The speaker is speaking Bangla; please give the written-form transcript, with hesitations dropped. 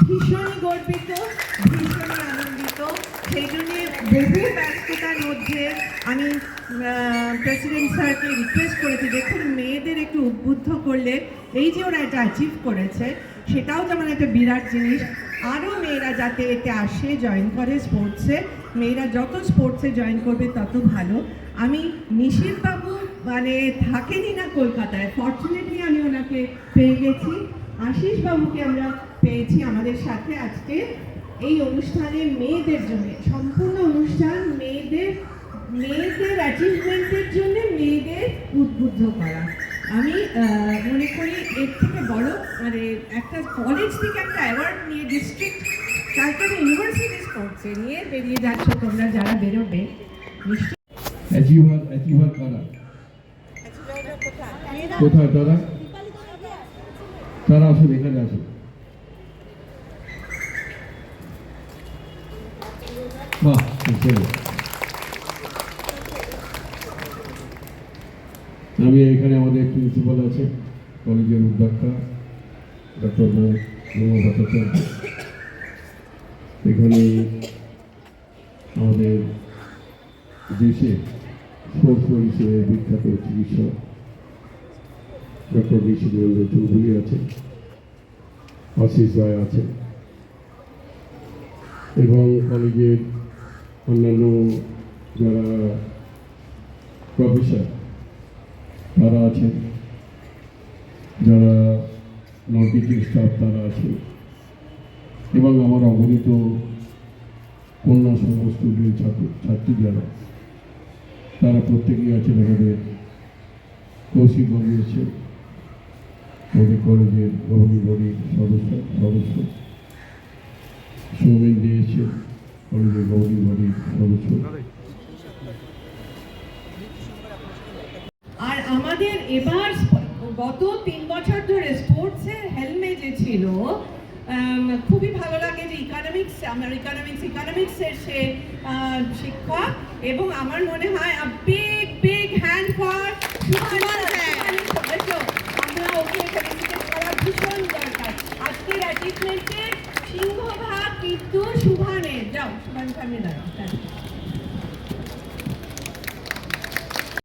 ভীষণ গর্বিত, ভীষণ আনন্দিত। সেই জন্যে বহু ব্যস্ততার মধ্যে আমি প্রেসিডেন্ট স্যারকে রিকোয়েস্ট করেছি, দেখুন মেয়েদের একটু উদ্বুদ্ধ করলে এই যে ওরা এটা অ্যাচিভ করেছে সেটাও যেমন একটা বিরাট জিনিস, আরও মেয়েরা যাতে এতে আসে, জয়েন করে স্পোর্টসে। মেয়েরা যত স্পোর্টসে জয়েন করবে তত ভালো। আমি নিশীথ বাবু মানে থাকেনি না কলকাতায়, ফর্চুনেটলি আমি ওনাকে পেয়ে গেছি। আশিস বাবুকে আমরা পেয়েছি আমাদের সাথে আজকে এই অনুষ্ঠানে মেয়েদের জন্য, সম্পূর্ণ অনুষ্ঠান মেয়েদের অ্যাচিভমেন্টের জন্য, মেয়েদের উদ্বুদ্ধ করা। আমি মনে করি এর থেকে বড় মানে একটা কলেজ থেকে একটা অ্যাওয়ার্ড নিয়ে ডিস্ট্রিক্ট ক্যালকাটা ইউনিভার্সিটি স্পোর্টসে নিয়ে বেরিয়ে যাচ্ছ তোমরা যারা বেরোবে অ্যাচিভার কারা, কোথায় তারা? তারা আসুন, এখানে আসুন। বাহ, আমি এখানে আমাদের প্রিন্সিপাল আছে, কলেজের অধ্যক্ষা ডক্টর মৌমা ভট্টাচার্য, এখানে আমাদের দেশে সরকার হিসেবে বিখ্যাত চিকিৎসক ডক্টর বিশ্বজিৎ চৌধুরী আছে, আশিস রায় আছে, এবং কলেজের অন্যান্য যারা প্রফেসর তারা আছেন, যারা নন টিচিং স্টাফ তারা আছেন, এবং আমার অগণিত কন্যা সংঘ স্টুডেন্ট ছাত্রী যারা তারা প্রত্যেকেই আছেন। আমাদের কৌশিক বড়ি আছে, আমাদের কলেজের গভর্নিং বডির সদস্য সৌমেন দিয়েছে, কলেজের গভর্নিং বডির সদস্য। আর আমাদের এবার গত 3 বছর ধরে স্পোর্টসের হেলমে যে ছিল, খুবই ভালো লাগে যে আমার ইকোনমিক্সের সে শিক্ষক, এবং আমার মনে হয় বিগ হ্যান্ড ফর আমরা ওকে ফেলিসিটেট করা ভীষণ দরকার। আজকের অ্যাচিভমেন্টের সিংহভাগ কিন্তু সুভানের। যাও সুভান সামনে দাঁড়াও।